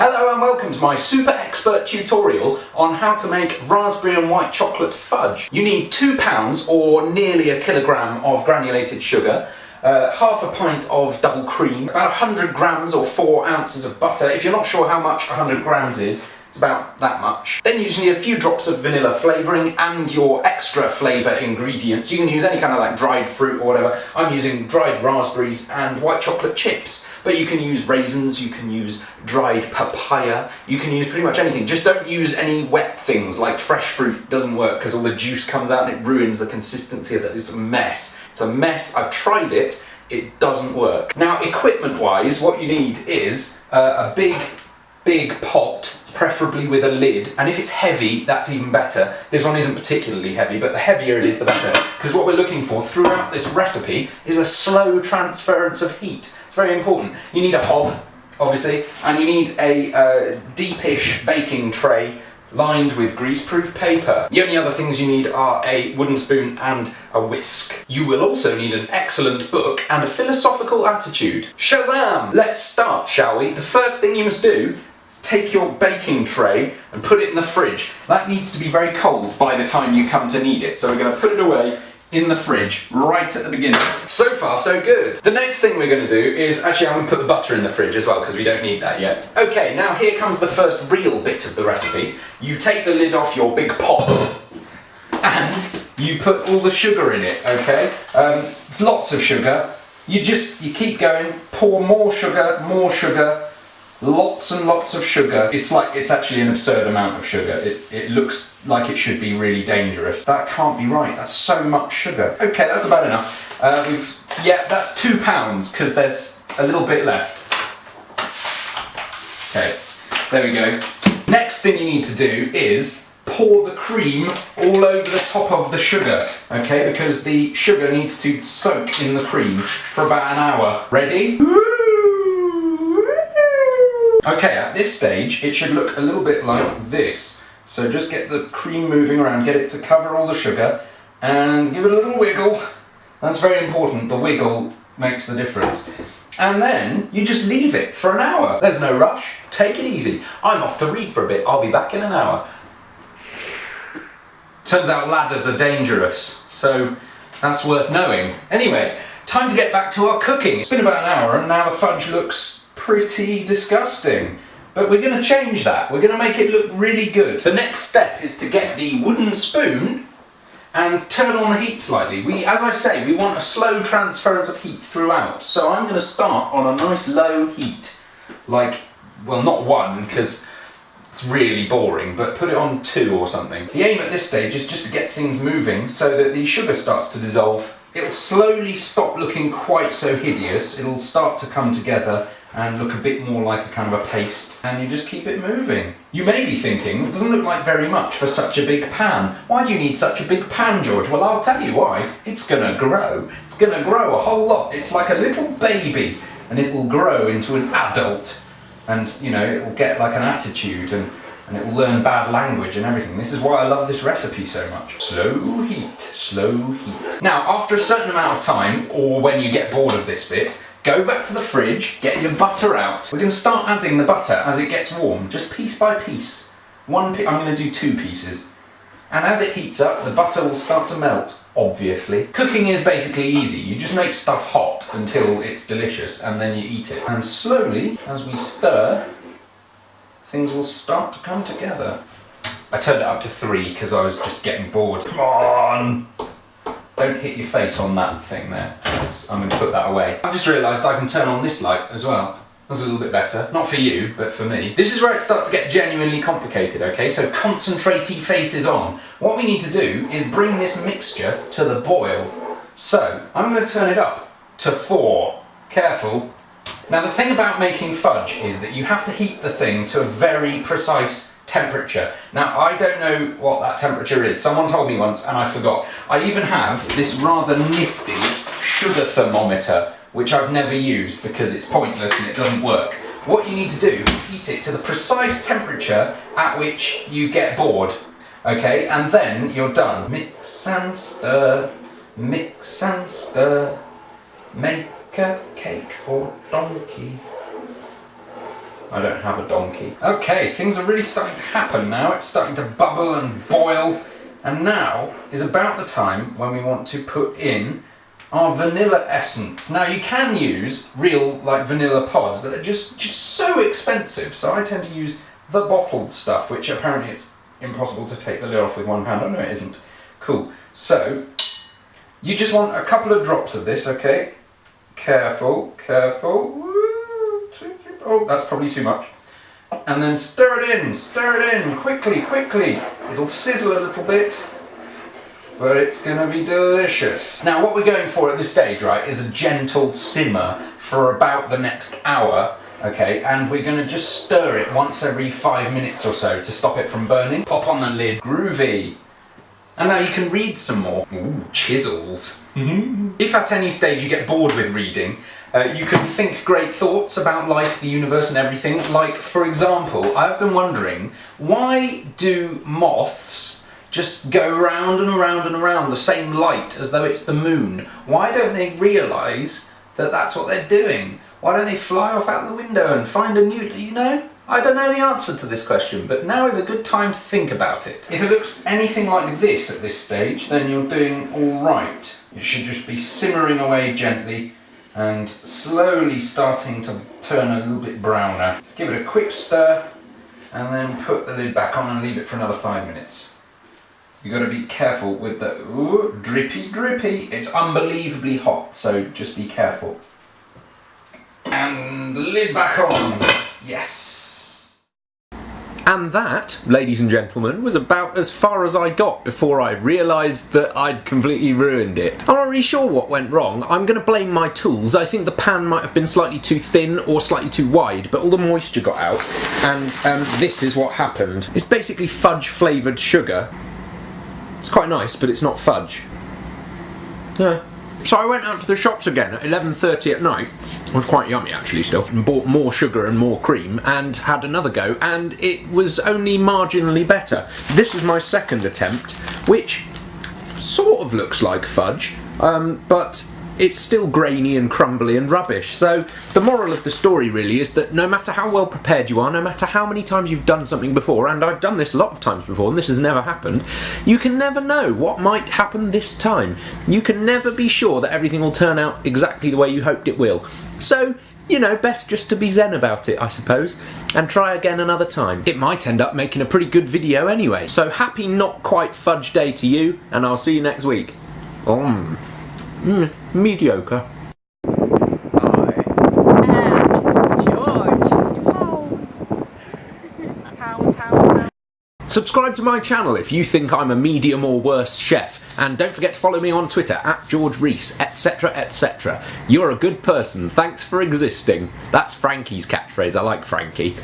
Hello and welcome to my super expert tutorial on how to make raspberry and white chocolate fudge. You need 2 pounds or nearly a kilogram of granulated sugar, half a pint of double cream, about 100 grams or 4 ounces of butter. If you're not sure how much 100 grams is, it's about that much. Then you just need a few drops of vanilla flavouring and your extra flavour ingredients. You can use any kind of like dried fruit or whatever. I'm using dried raspberries and white chocolate chips, but you can use raisins, you can use dried papaya, you can use pretty much anything. Just don't use any wet things like fresh fruit. Doesn't work because all the juice comes out and it ruins the consistency of it. It's a mess. It's a mess. I've tried it. It doesn't work. Now, equipment-wise, what you need is a big pot, preferably with a lid, and if it's heavy, that's even better. This one isn't particularly heavy, but the heavier it is, the better, because what we're looking for throughout this recipe is a slow transference of heat. It's very important. You need a hob, obviously, and you need a deepish baking tray lined with greaseproof paper. The only other things you need are a wooden spoon and a whisk. You will also need an excellent book and a philosophical attitude. Shazam! Let's start, shall we? The first thing you must do is take your baking tray and put it in the fridge. That needs to be very cold by the time you come to need it. So we're going to put it away in the fridge right at the beginning. So far, so good. The next thing we're going to do is, actually I'm going to put the butter in the fridge as well because we don't need that yet. Okay, now here comes the first real bit of the recipe. You take the lid off your big pot and you put all the sugar in it, okay? It's lots of sugar. You keep going, pour more sugar, lots and lots of sugar. It's actually an absurd amount of sugar. It looks like it should be really dangerous. That can't be right. That's so much sugar. Okay, that's about enough. Yeah, that's 2 pounds because there's a little bit left. Okay, there we go. Next thing you need to do is pour the cream all over the top of the sugar, okay? Because the sugar needs to soak in the cream for about an hour. Ready? Okay, at this stage, it should look a little bit like this. So just get the cream moving around, get it to cover all the sugar, and give it a little wiggle. That's very important, the wiggle makes the difference. And then you just leave it for an hour. There's no rush, take it easy. I'm off to read for a bit, I'll be back in an hour. Turns out ladders are dangerous, so that's worth knowing. Anyway, time to get back to our cooking. It's been about an hour and now the fudge looks pretty disgusting, but we're going to change that. We're going to make it look really good. The next step is to get the wooden spoon and turn on the heat slightly. As I say, we want a slow transference of heat throughout, so I'm going to start on a nice low heat, like, well, not 1 because it's really boring, but put it on 2 or something. The aim at this stage is just to get things moving so that the sugar starts to dissolve. It'll slowly stop looking quite so hideous. It'll start to come together and look a bit more like a kind of a paste, and you just keep it moving. You may be thinking, it doesn't look like very much for such a big pan. Why do you need such a big pan, George? Well, I'll tell you why. It's gonna grow. It's gonna grow a whole lot. It's like a little baby, and it will grow into an adult, and you know, it will get like an attitude, and it will learn bad language and everything. This is why I love this recipe so much. Slow heat, slow heat. Now, after a certain amount of time, or when you get bored of this bit, go back to the fridge, get your butter out. We're going to start adding the butter as it gets warm, just piece by piece. I'm going to do 2 pieces. And as it heats up, the butter will start to melt, obviously. Cooking is basically easy. You just make stuff hot until it's delicious, and then you eat it. And slowly, as we stir, things will start to come together. I turned it up to 3 because I was just getting bored. Come on! Don't hit your face on that thing there. I'm going to put that away. I've just realised I can turn on this light as well. That's a little bit better. Not for you, but for me. This is where it starts to get genuinely complicated, okay? So concentrate-y faces on. What we need to do is bring this mixture to the boil. So, I'm going to turn it up to 4. Careful. Now the thing about making fudge is that you have to heat the thing to a very precise temperature. Now I don't know what that temperature is. Someone told me once and I forgot. I even have this rather nifty sugar thermometer which I've never used because it's pointless and it doesn't work. What you need to do is heat it to the precise temperature at which you get bored. Okay, and then you're done. Mix and stir, make a cake for donkey. I don't have a donkey. Okay, things are really starting to happen now. It's starting to bubble and boil. And now is about the time when we want to put in our vanilla essence. Now you can use real like vanilla pods, but they're just so expensive. So I tend to use the bottled stuff, which apparently it's impossible to take the lid off with one hand. Oh no, it isn't. Cool. So you just want a couple of drops of this, okay? Careful, careful. Oh, that's probably too much. And then stir it in, quickly, quickly. It'll sizzle a little bit, but it's gonna be delicious. Now what we're going for at this stage, right, is a gentle simmer for about the next hour, okay? And we're gonna just stir it once every 5 minutes or so to stop it from burning. Pop on the lid, groovy. And now you can read some more. Ooh, chisels. If at any stage you get bored with reading, you can think great thoughts about life, the universe and everything. Like, for example, I've been wondering, why do moths just go round and around and around the same light as though it's the moon? Why don't they realise that that's what they're doing? Why don't they fly off out the window and find a new, you know? I don't know the answer to this question, but now is a good time to think about it. If it looks anything like this at this stage, then you're doing all right. It should just be simmering away gently and slowly starting to turn a little bit browner. Give it a quick stir and then put the lid back on and leave it for another 5 minutes. You've got to be careful with the ooh, drippy drippy. It's unbelievably hot, so just be careful. And lid back on. Yes. And that, ladies and gentlemen, was about as far as I got before I realised that I'd completely ruined it. I'm not really sure what went wrong. I'm going to blame my tools. I think the pan might have been slightly too thin or slightly too wide, but all the moisture got out, and this is what happened. It's basically fudge flavoured sugar. It's quite nice, but it's not fudge. Yeah. So I went out to the shops again at 11:30 at night. It was quite yummy actually still. And bought more sugar and more cream and had another go, and it was only marginally better. This was my second attempt, which sort of looks like fudge, but it's still grainy and crumbly and rubbish. So the moral of the story really is that no matter how well prepared you are, no matter how many times you've done something before, and I've done this a lot of times before and this has never happened, you can never know what might happen this time. You can never be sure that everything will turn out exactly the way you hoped it will. So, you know, best just to be zen about it, I suppose, and try again another time. It might end up making a pretty good video anyway. So happy not quite fudge day to you, and I'll see you next week. Mediocre. I am George. Town. Subscribe to my channel if you think I'm a medium or worse chef, and don't forget to follow me on Twitter at George Reese, etc, etc. You're a good person, thanks for existing. That's Frankie's catchphrase, I like Frankie.